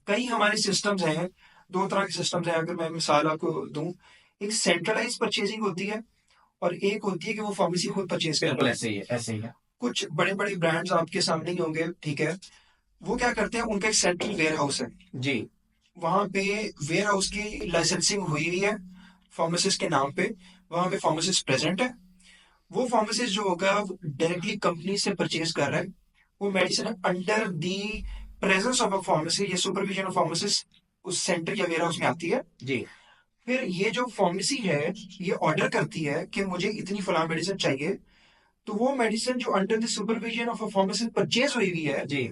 कई हमारे सिस्टम्स हैं, दो तरह के सिस्टम्स हैं, अगर मैं मिसाल आपको दूं। एक सेंट्रलाइज परचेजिंग होती है और एक होती है कि वो फार्मेसी खुद परचेज बिल्कुल करता है। ऐसे ही है, ऐसे ही है। कुछ बड़े बड़े ब्रांड्स आपके सामने ही होंगे, ठीक है। वो क्या करते हैं, उनका एक सेंट्रल वेयर हाउस है। जी। वहां पे वेयर हाउस की लाइसेंसिंग हुई हुई है फार्मासिस्ट के नाम पे। वहां पे फार्मासिस्ट प्रेजेंट है। वो फार्मासिस्ट जो होगा वो डायरेक्टली कंपनी से परचेज कर रहा है। वो medicine under the presence of a pharmacy या सुपरविजन ऑफ फार्मासिस्ट उस सेंटर या वेयर हाउस में आती है। जी। फिर ये जो फार्मेसी है, ये ऑर्डर करती है कि मुझे इतनी फलां मेडिसिन चाहिए। तो वो मेडिसिन जो under the supervision of a pharmacist purchase हुई हुई है, जी।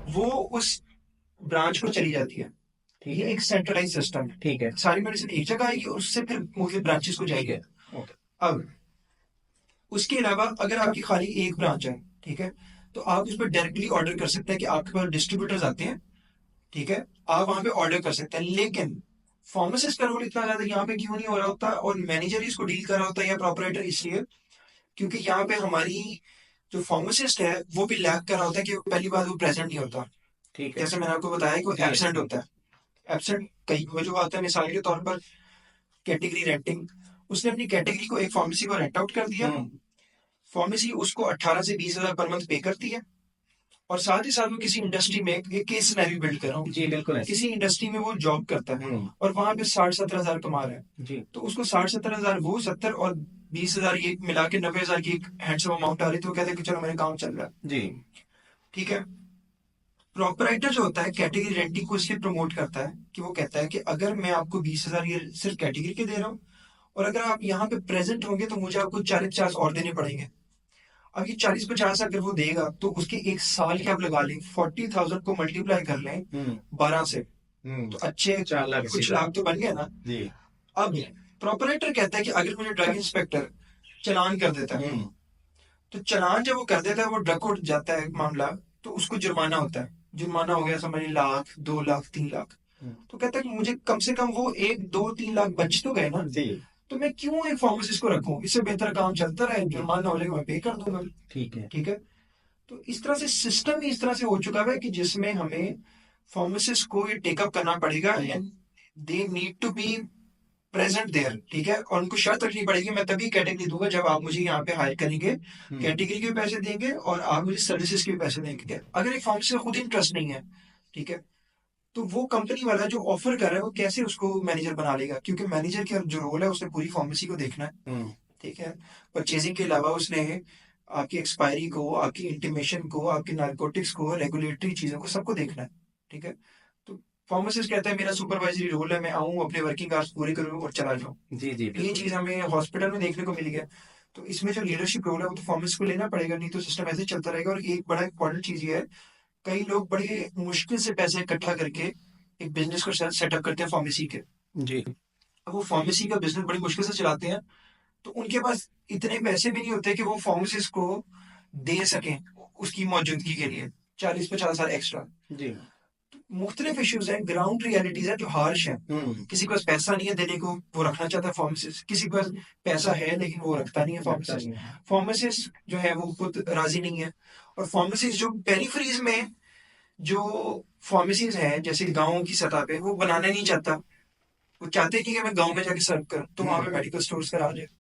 वो उस ब्रांच को चली जाती है। ठीक ये है। एक सेंट्रलाइज सिस्टम है। ठीक है। सारी मेडिसिन एक जगह आएगी और उससे फिर मुख्य ब्रांचेस को ठीक जाएगी। है। ओके। अब उसके अलावा अगर आपकी खाली एक ब्रांच है, ठीक है, तो आप उस पर डायरेक्टली ऑर्डर कर सकते हैं कि आपके पास डिस्ट्रीब्यूटर्स आते हैं, ठीक है। आप वहां पे ऑर्डर कर सकते हैं, लेकिन फार्मासिस्ट का रोल इतना ज्यादा यहाँ पे क्यों नहीं हो रहा होता और मैनेजर इसको डील कर रहा होता है या प्रोपराइटर, इसलिए क्योंकि यहाँ पे हमारी जो फार्मासिस्ट है वो भी लैक कर रहा होता है कि पहली बात वो प्रेजेंट नहीं होता। ठीक है। जैसे मैंने आपको बताया कि वो जी। एबसेंट होता है। एबसेंट कई वो जो आता है, मिसाल के तौर पर कैटेगरी रेंटिंग। उसने अपनी कैटेगरी को एक फार्मेसी को रेंट आउट कर दिया। फार्मेसी उसको 18 से 20 हजार पर मंथ पे करती है। और साथ ही साथ वो किसी इंडस्ट्री में, एक केस सिनेरियो बिल्ड कर रहा हूँ, जी बिल्कुल ऐसे। किसी इंडस्ट्री में वो जॉब करता है हम्म। और वहां पे 60-70 हजार कमा रहा है। जी। तो उसको 60-70 हजार, वो 70 और 20 हजार, ये मिला के 90 हजार की एक हैंडसम अमाउंट आ रही है। तो वो कहते हैं कि चलो मेरा काम चल रहा है, जी। ठीक है। प्रॉपराइटर जो होता है कैटेगरी रेंटिंग को इसलिए प्रमोट करता है कि वो कहता है कि अगर मैं आपको 20 हजार ये सिर्फ कैटेगरी के दे रहा हूँ, और अगर आप यहाँ पे प्रेजेंट होंगे तो मुझे आपको 40-50 और देने पड़ेंगे। अब ये 40-50 अगर वो देगा तो उसके एक साल के आप लगा लें, 40,000 को मल्टीप्लाई कर लें हम्म। 12 से, हम्म। तो अच्छे 4 लाख कुछ सीधा। लाख तो बन गए ना। जी। अब प्रॉपराइटर कहता है कि अगर मुझे ड्रग इंस्पेक्टर चालान कर देता है, तो चालान जब वो कर देता है, वो ड्रग कोर्ट जाता है मामला, तो उसको जुर्माना होता है। जुर्माना हो गया समझ 1 लाख, 2 लाख, 3 लाख। तो कहता है कि मुझे कम से कम वो 1, 2, 3 लाख बच तो गए ना। जी। तो मैं क्यों एक फार्मासिस्ट को रखूं, इससे बेहतर काम चलता रहे, जुर्माना हो जाएगा मैं पे कर दूंगा। ठीक है। ठीक है। तो इस तरह से सिस्टम ही इस तरह से हो चुका है कि जिसमें हमें फार्मासिस्ट को ये टेकअप करना पड़ेगा and they need to be present there, ठीक है। और उनको शर्त रखनी पड़ेगी, मैं तभी कैटेगरी दूंगा जब आप मुझे यहाँ पे हायर करेंगे। कैटेगरी के भी पैसे देंगे और आप मुझे सर्विसेज के भी पैसे देंगे। अगर एक फार्मेसी का खुद इंटरेस्ट नहीं है, ठीक है, तो वो कंपनी वाला जो ऑफर कर रहा है वो कैसे उसको मैनेजर बना लेगा, क्योंकि मैनेजर का जो रोल है उसने पूरी फार्मेसी को देखना है, ठीक है। परचेजिंग के अलावा उसने आपकी एक्सपायरी को, आपकी इंटीमेशन को, आपके नारकोटिक्स को, रेगुलेटरी चीजों को, सबको देखना है, ठीक है। तो फार्मासिस्ट कहता है मेरा सुपरवाइजरी रोल है, मैं आऊं अपने वर्किंग आवर्स पूरे करूं और चला जाऊं। जी। जी ये बिल्कुल। चीज हमें हॉस्पिटल में देखने को मिली है। तो इसमें जो लीडरशिप रोल है वो तो फार्मेसिस्ट को लेना पड़ेगा, नहीं तो सिस्टम ऐसे ही चलता रहेगा। और एक बड़ा इंपॉर्टेंट चीज ये है, कई लोग बड़े मुश्किल से पैसे इकट्ठा करके एक बिजनेस को सेटअप करते हैं फार्मेसी के। जी। अब वो फार्मेसी का बिजनेस बड़ी मुश्किल से चलाते हैं, तो उनके पास इतने पैसे भी नहीं होते कि वो फार्मासिस्ट को दे सकें उसकी मौजूदगी के लिए 40-50 हजार एक्स्ट्रा। जी। मुख्तलिफ इश्यूज हैं, ग्राउंड रियलिटीज है जो हार्श है। किसी के पास पैसा नहीं है देने को, वो रखना चाहता है फार्मासिस्ट। किसी के पास पैसा है लेकिन वो रखता नहीं है लगता फार्मासिस्ट। नहीं है। फार्मासिस्ट जो है वो खुद राजी नहीं है। और फार्मासिस्ट जो पेरीफ्रीज में जो फार्मेसीज हैं, जैसे गाँव की सतह पे, वो बनाना नहीं चाहता। वो चाहते नहीं कि मैं गाँव में जाके सर्व करूं, तो वहां पे मेडिकल स्टोर्स करा जाए।